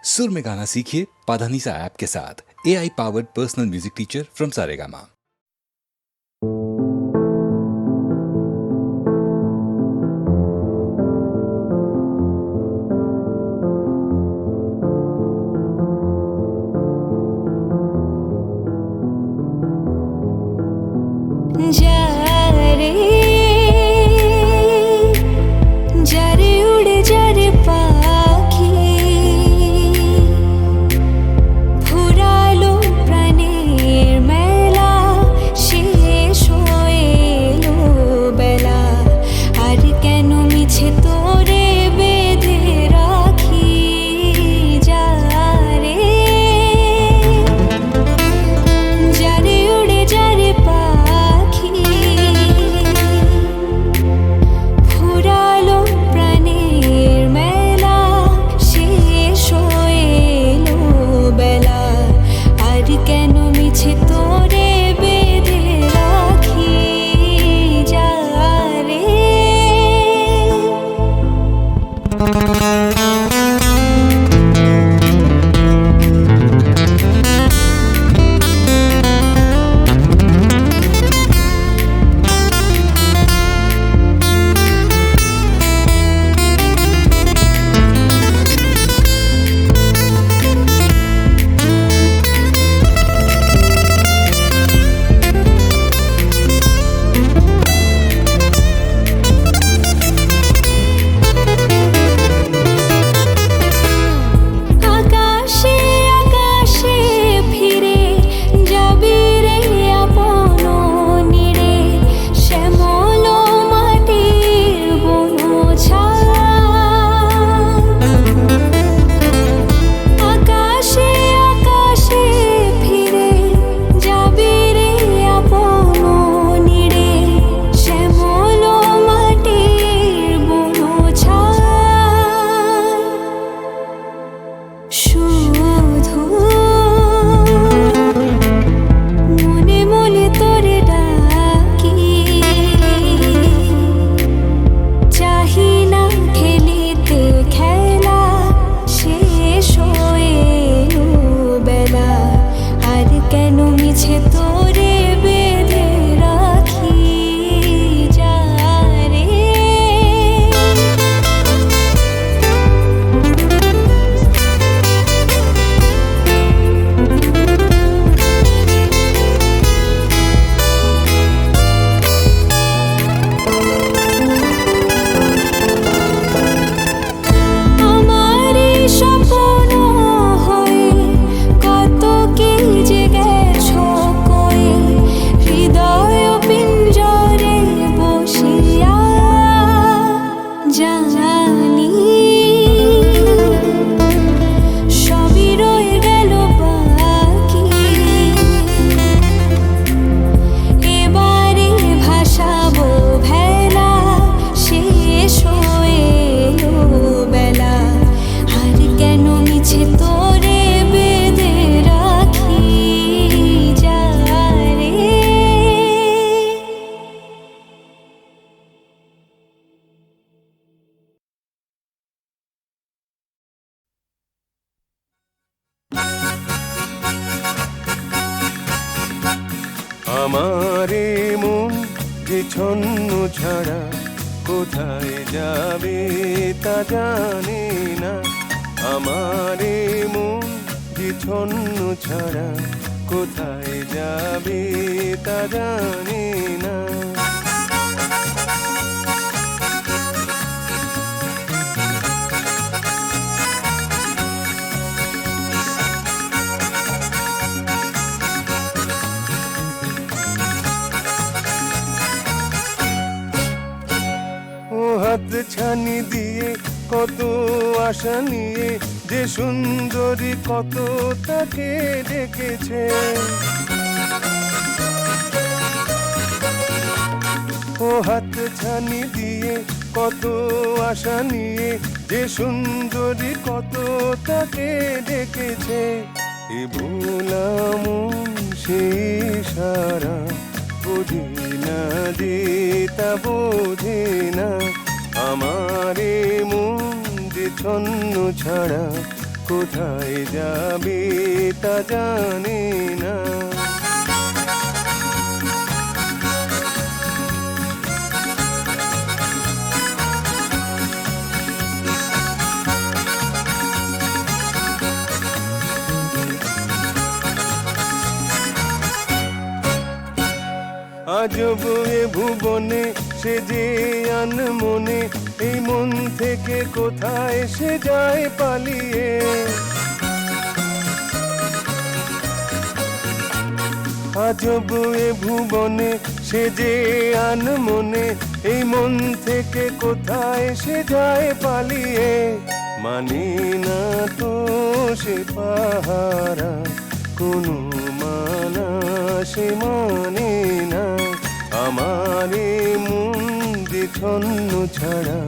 सुर में गाना सीखिए पाधानीसा ऐप के साथ। AI powered personal music teacher from Saregama. আমারে মন যে ছন্ন ছাড়া কোথায় যাবে তা জানে না। আমারে মন যে ছন্ন ছাড়া কোথায় যাবে তা জানে না। হাত ছানি দিয়ে কত আশা নিয়ে যে সুন্দরী কত তাকে ডেকেছে। ও হাত ছানি দিয়ে কত আশা নিয়ে যে সুন্দরী কত তাকে ডেকেছে। এ ভোলা মন সে সারা বুঝি না যে তা বোঝে না। আমারে মন যে ছন্ন ছাড়া কোথায় যাবে তা জানে না। আজব এ ভুবনে সে যে আনমনে, এই মন থেকে কোথায় সে যায় পালিয়ে। আজব এ ভুবনে সে যে আনমনে, এই মন থেকে কোথায় সে যায় পালিয়ে। মানে না তো সে পাহারা, কোনো মানা সে মানে না। আমারে মন যে ছন্ন ছাড়া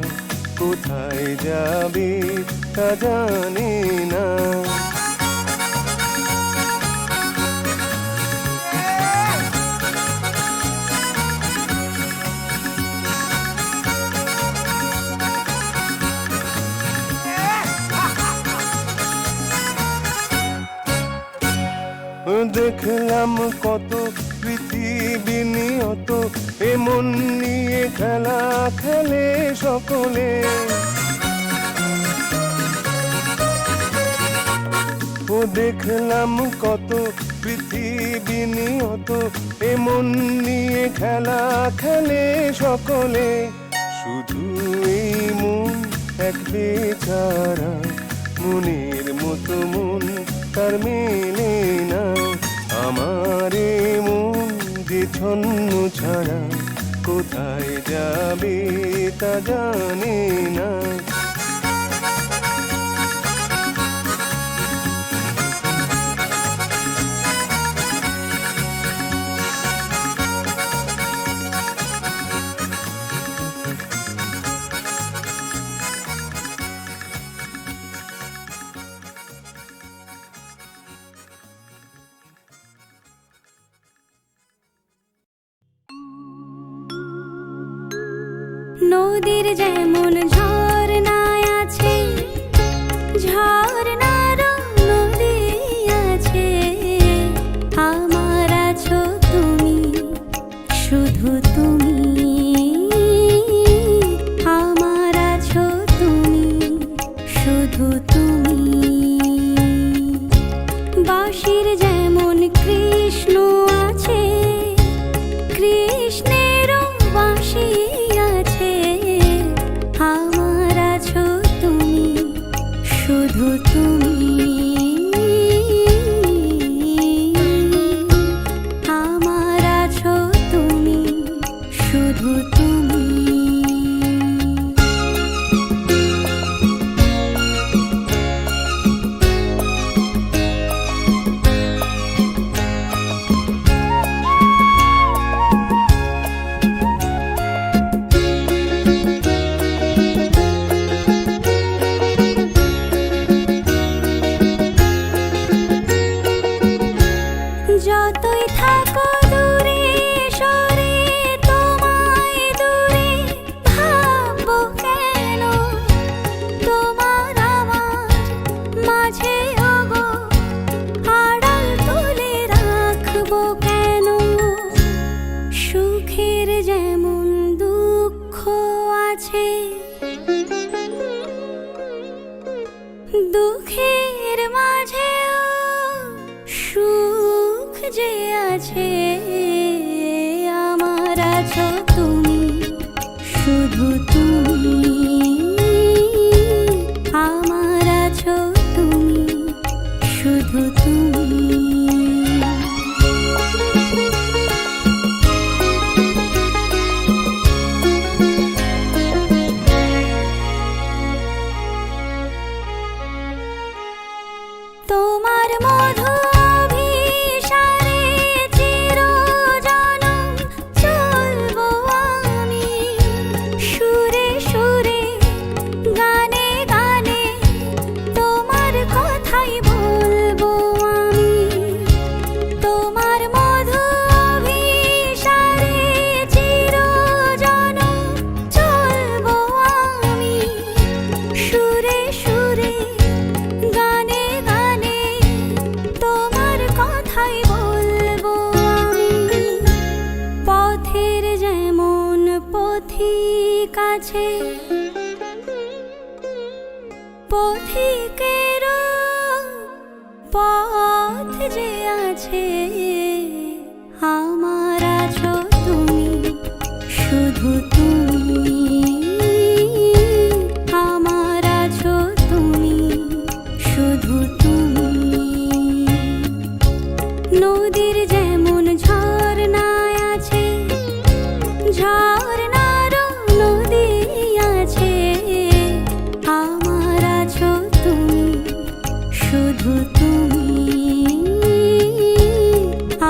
কোথায় যাবে তা জানে না। দেখলাম কত পৃথিবী নিয়ত, এমন নিয়ে খেলা খেলে সকলে। ও দেখলাম কত পৃথিবী নিয়ত, এমন নিয়ে খেলা খেলে সকলে। শুধু এই মন এক বেচারা, মনের মতো মন তার মেলে না। আমারে মন যে ছন্ন ছাড়া কোথায় যাবে তা জানে না। নদীর যেমন ঝর্ণায় আছে, ঝর্ণারও নদী আছে। আমার আছো তুমি, শুধু তুমি। আমার আছো তুমি, শুধু তুমি। বাঁশির যেমন কৃষ্ণ আছে, কৃষ্ণেরও বাঁশি আছে। আমার আছো তুমি, শুধু তুমি। আমার আছো তুমি, শুধু তুমি। যতই থাকো দূরে সরে, তোমায় দূরে ভাববো কেন? তোমার আমার মাঝে ওগো আড়াল তুলে রাখবো কেন? সুখের যেমন দুঃখ আছে, দুঃখের মাঝেও সুখ যে আছে। আমার আছো তুমি, শুধু তুমি। আমার আছো তুমি, শুধু তুমি। তোমার মধু অভিসারে চিরজনম চলবো আমি। সুরে সুরে গানে গানে তোমার কথাই বলবো আমি। তোমার মধু অভিসারে চিরজনম চলবো আমি। সুরে সুরে গানে যে আছে আমার আছো তুমি, শুধু তুমি আমার আছো তুমি, শুধু তুমি। নদীর যেমন ঝর্ণায় আছে, ঝর্ণারও নদী আছে, আমার আছো তুমি, শুধু তুমি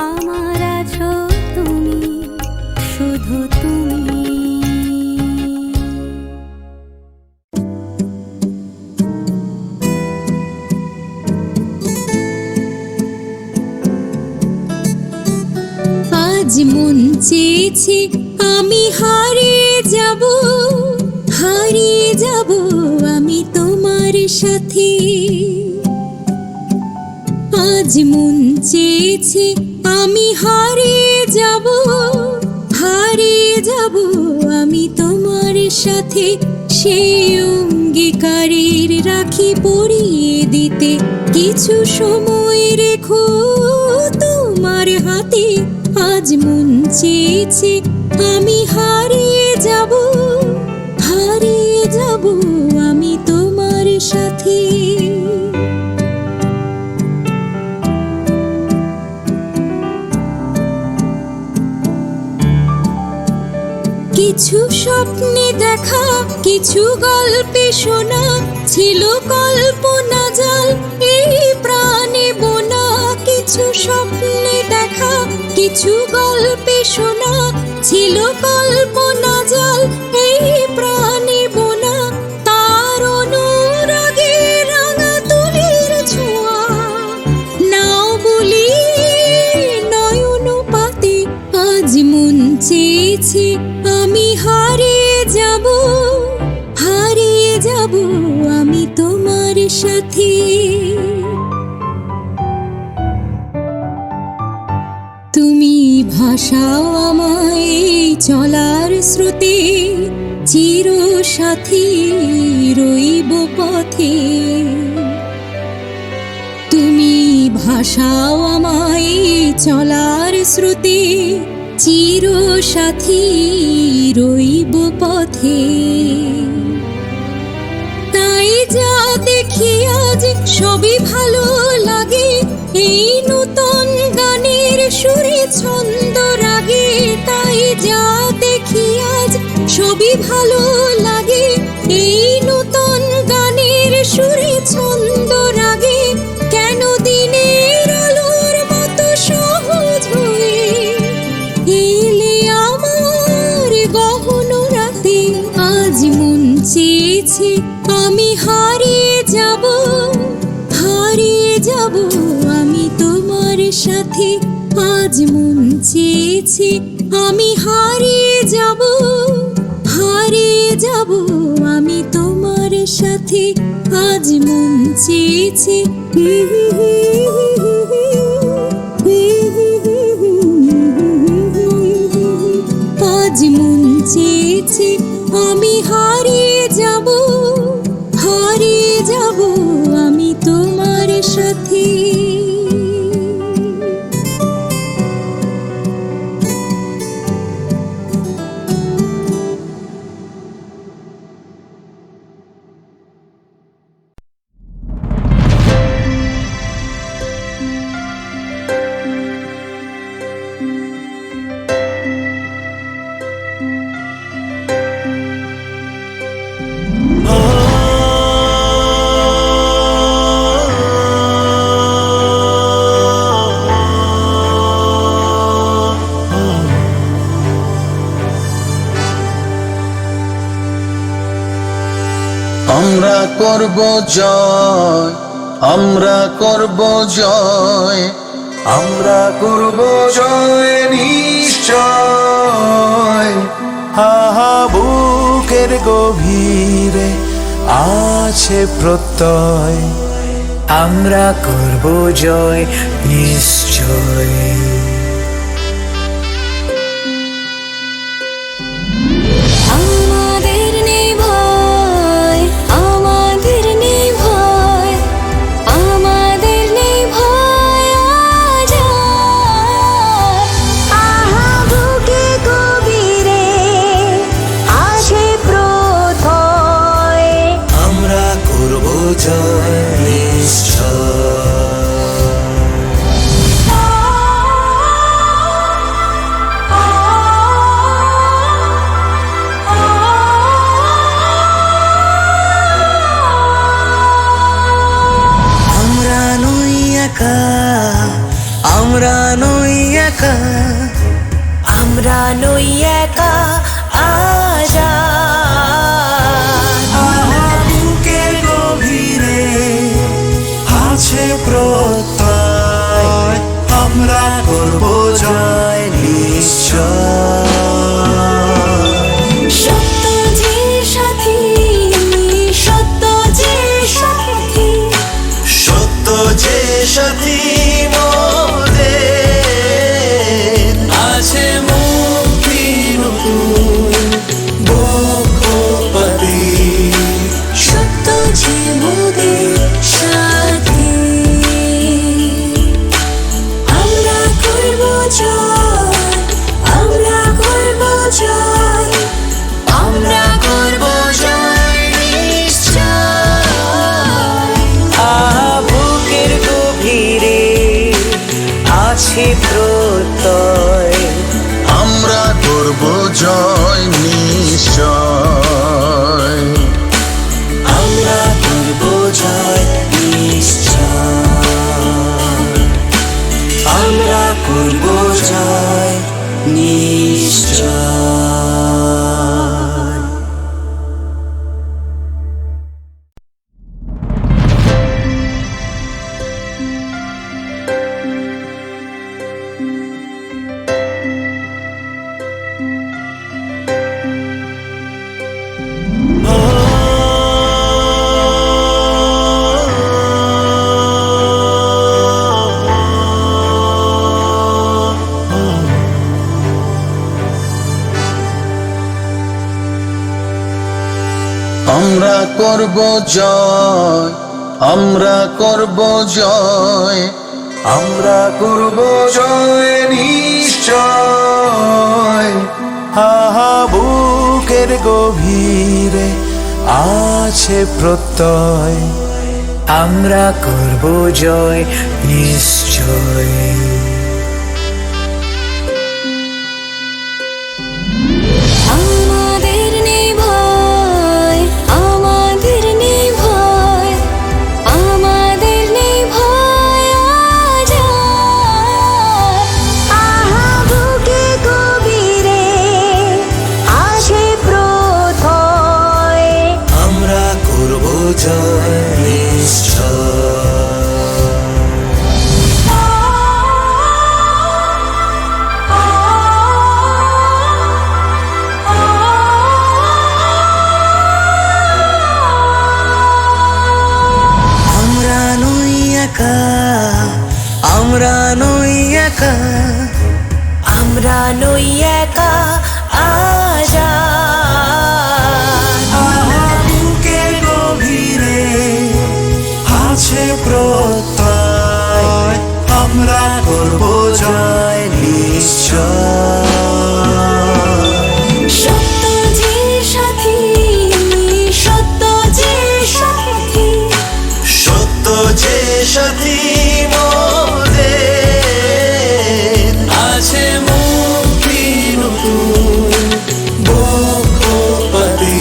আমার আছো তুমি, শুধু তুমি। আজ মন চেয়েছে আমি হারিয়ে যাব, হারিয়ে যাব আমি তোমার সাথে। আজ মন চেয়েছে আমি হারিয়ে যাব, হারিয়ে যাব আমি তোমার সাথে। সেই অঙ্গীকারের রাখি পরিয়ে দিতে কিছু সময় রেখো তোমার হাতে। আজ মন চেয়েছে আমি হারিয়ে যাব, হারিয়ে যাব আমি তোমার সাথে। কিছু স্বপ্নে দেখা, কিছু গল্পে শোনা, ছিল কল্পনা জাল এই প্রাণে বোনা। কিছু স্বপ্নে দেখা, কিছু গল্পে শোনা, ছিল কল্পনা জাল এই প্রাণে বোনা। তার অনুরাগে রাঙা তুলির ছোঁয়া নাও বলি নয়ন পাতে। আজ মন চেয়েছে আমি হারিয়ে যাব, হারিয়ে যাব আমি তোমার সাথে। তুমি ভাসাও আমায় চলার স্রোতে, চির সাথী রইব পথে। তুমি ভাসাও আমায় চলার স্রোতে, চির সাথী রইব পথে। তাই যা দেখি আজ সবই ভালো লাগে, এই নূতন গানের সুরে ছন্দ রাগে। তাই যা দেখি আজ সবই ভালো লাগে, এই নূতন গানের সুরে ছন্দ রাগে। কেন দিনের আলোর মতো সহজ হয়ে এলে আমার গহন রাতে। আজ মন চেয়েছে আমি হারিয়ে যাব, হারিয়ে যাব আমি তোমার সাথে। আজ মন চেয়েছে আমি হারিয়ে যাব, হারিয়ে যাব আমি তোমার সাথে। আজ মন চেয়েছে আজ মন চেয়েছে আমি হারিয়ে যাব, হারিয়ে যাব আমি তোমার সাথে। আমরা করব জয়, আমরা করব জয়, আমরা করব জয় নিশ্চয়। হা হা বুকের গভীরে আছে প্রত্যয়, আমরা করব জয় নিশ্চয়। আমাদের নেই ভয়, আমাদের নেই ভয়, আমাদের নেই ভয় আমরা নই একা, আমরা নই একা আজাদ। বুকের গভীরে আছে প্রত্যয়, আমরা করব জয় নিশ্চয়। সত্য যে সাথী, সত্য যে সাথী, সত্য যে সাথী মোদের, আছে মুক্তি নতুন বক্ষপতি। সত্য যে মোদের সাথী। আমরা করব জয়, আমরা করব জয়, আমরা করব জয় নিশ্চয়। বুকের গভীরে আছে প্রত্যয়, আমরা করব জয় নিশ্চয়। আমরা করব জয় নিশ্চয়, আমরা করব জয় নিশ্চয়। আমরা করব জয়, আমরা করব জয়, আমরা করব জয় নিশ্চয়। বুকের গভীরে আছে প্রত্যয়, আমরা করব জয় নিশ্চয়। আমাদের নেই ভয়, আমাদের নেই ভয়, আমাদের নেই ভয় আজাদ। আহা বুকে গভীরে আছে প্রত্যয়, আমরা করব জয় নিশ্চয়। আমরা নই একা, আমরা নই একা, আমরা নই একা আজাদ। বুকের গভীরে আছে প্রত্যয়, আমরা করব জয় নিশ্চয়। সত্য যে সাথী, সত্য যে সাথী, সত্য যে সাথী মোদের, আছে মুক্তি নতুন বক্ষপতি।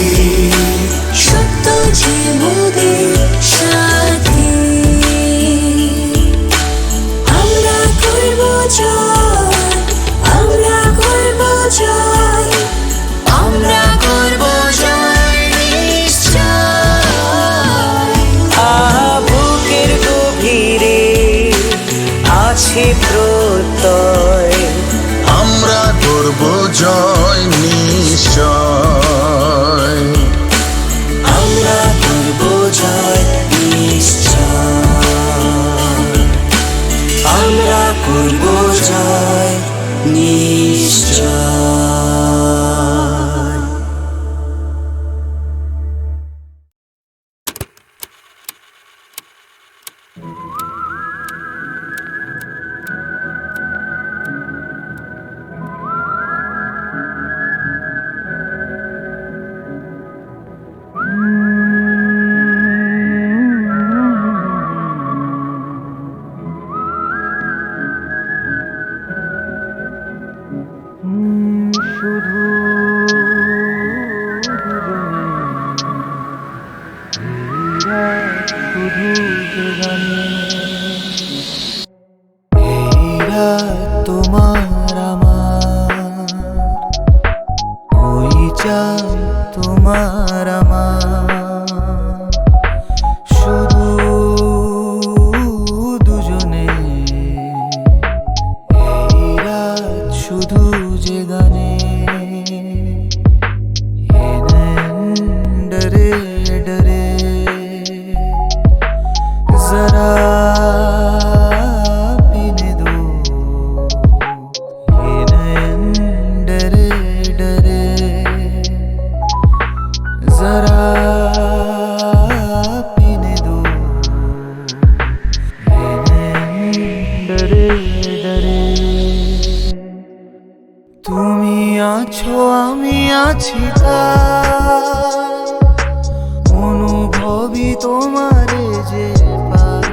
সত্য যে মোদের সাথী। আমরা করব জয়, আমরা করব জয়, আমরা করব জয় নিশ্চয়। বুকের গভীরে আছে প্রত্যয়, আমরা করব জয় নিশ্চয়। আমরা করব জয় নিশ্চয়, আমরা করব জয় নিশ্চয়। শুধু যে জানি তোমার আমার, ওই চাঁদ তোমার আমার, শুধু দুজনে এই রাত শুধু যে গানে डरे डरे जरा पीने दो ये नैन डरे डरे जरा पीने दो ये नैन डरे डरे তুমি আছো আমি আছি তাই অনুভবই তোমারে যে পাই,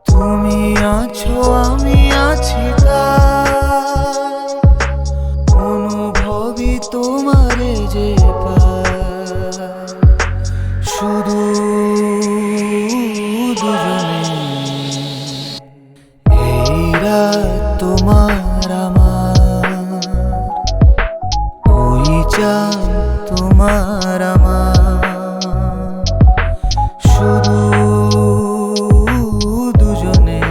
তুমি আছো আমি আছি তাই অনুভবই তোমারে যে পাই, শুধু দুজনে এই রাত তোমার আমার, ওই চাঁদ তোমার আমার, শুধু দুজনে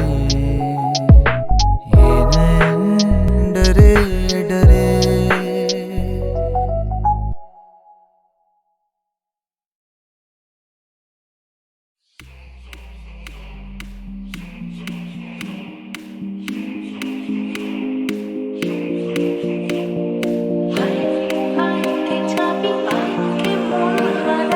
এ নैन डरे डरे হাইতে চাবি আঁকে মন হারায়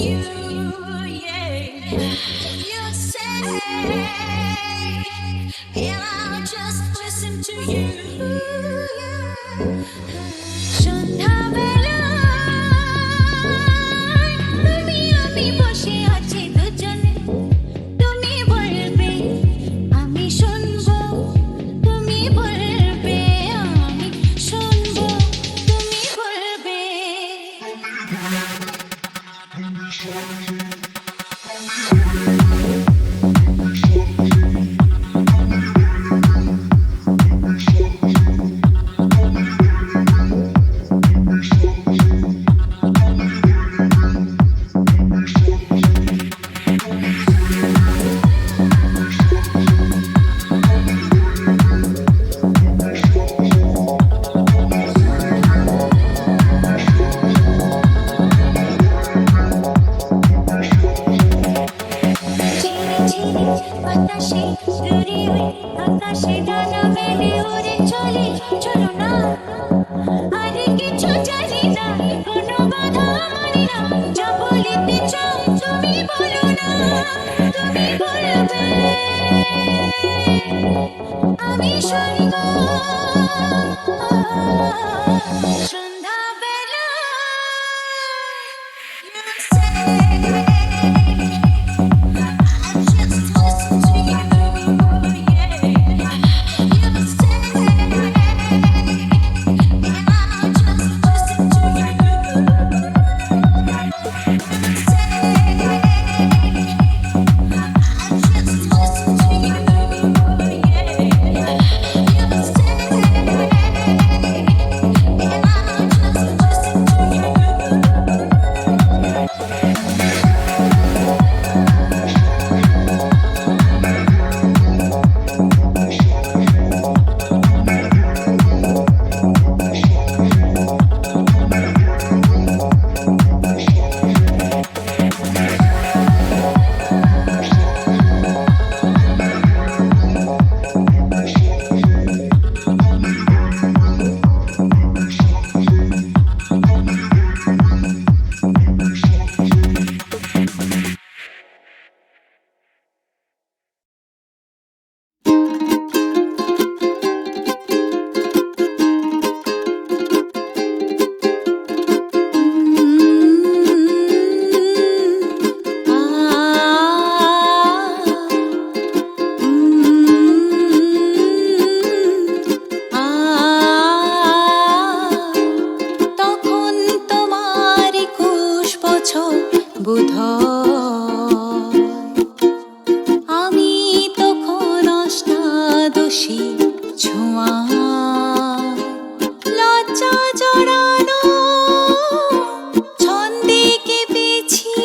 you. Yeah, you say, and I'll just listen to you. সন্ধ্যাবেলায় তুমি আমি বসে আছি দুজনে, তুমি বলবে আমি শুনবো, তুমি বলবে আমি শুনবো, তুমি বলবে। বাতাসে দূরে ওই আকাশে ডানা মেলে উড়ে চলে, চলো না আর কিছু জানি না, কোনো বাধা মানি না, যা বলিতে চাও তুমি বলো না, তুমি বলবে আমি শুনবো। সন্ধ্যাবেলা you say আমি তখন অষ্টাদশী ছোঁয়া, লজ্জা জড়ানো ছন্দে কেঁপেছি,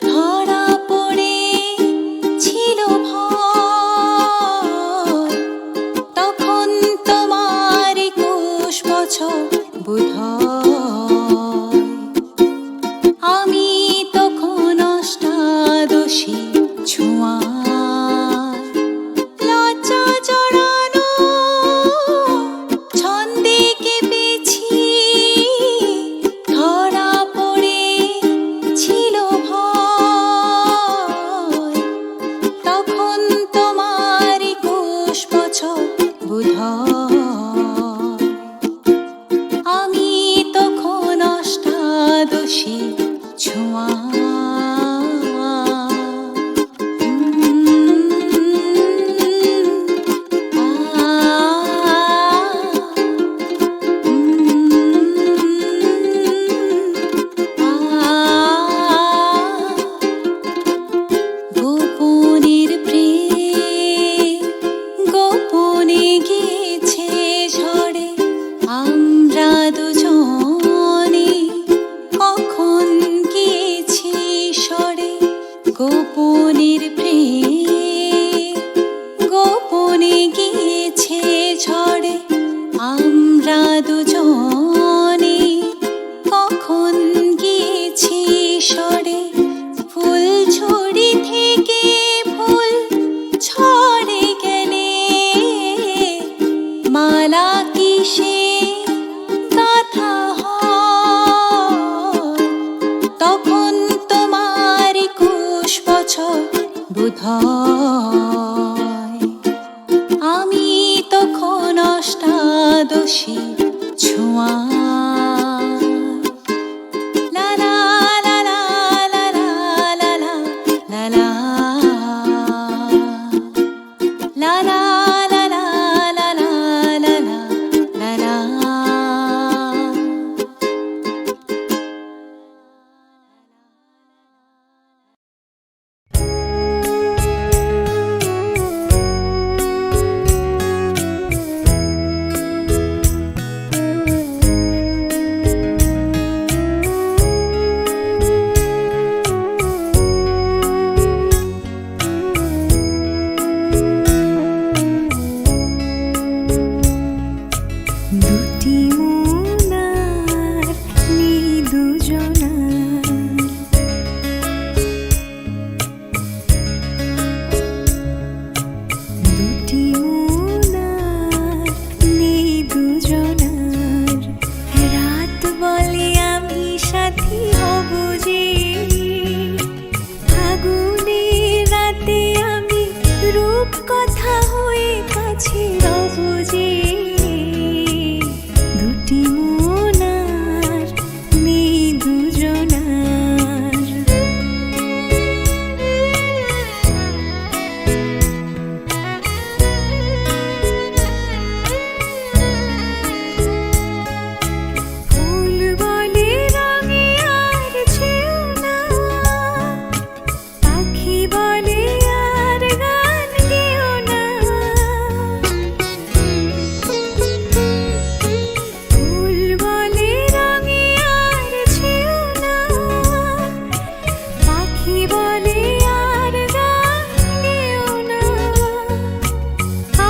ধরা পড়ে ছিল ভয়, তখন তোমার 21 বছর বোধহয়, আমি তখন অষ্টাদশী ছোঁয়া, লজ্জা জড়ানো ছন্দে কেঁপেছি, ধরা পড়ে ছিল ভয়, তখন তোমার 21 বছর বোধহয়, আমি তখন অষ্টাদশী ছোঁয়া। গোপনের প্রেম গোপনে গিয়েছে ঝড়ে, আমরা দুজনে কখন গিয়েছি সরে, গোপনের প্রেম গোপনে গিয়েছে ঝড়ে, আমরা দুজনে কখন গিয়েছি সরে, ফুল ঝুড়ি থেকে ফুল ঝরে গেলে মালা কিসে গাঁথা হয়, তখন তখন তোমার 21 বছর বোধহয়, আমি তখন অষ্টাদশী ছোঁয়া। লা লা লা লা লা লা লা লা লা লা লা লা লা লা লা লা লা লা। দুটি মনার নেই দুজনার, দুটি মনার নেই দুজনার। রাত বলে আমি সাথী হব যে, ফাগুনের রাতে আমি রূপ কথা হয়ে কাছে রব যে। দুটি মনার নেই দুজনার। ফুল বলে রঙে আর ছেও না, পাখি বলে আর গান গেও না। ফুল বলে রঙে আর ছেও না, পাখি বলে আর গান গেও না।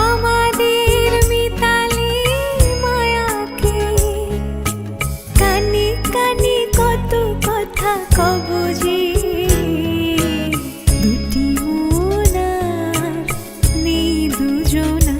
আমাদের মিতালি মায়াকে কানে কানে কত কথা কব যে। দুটি মনার নেই দুজনার।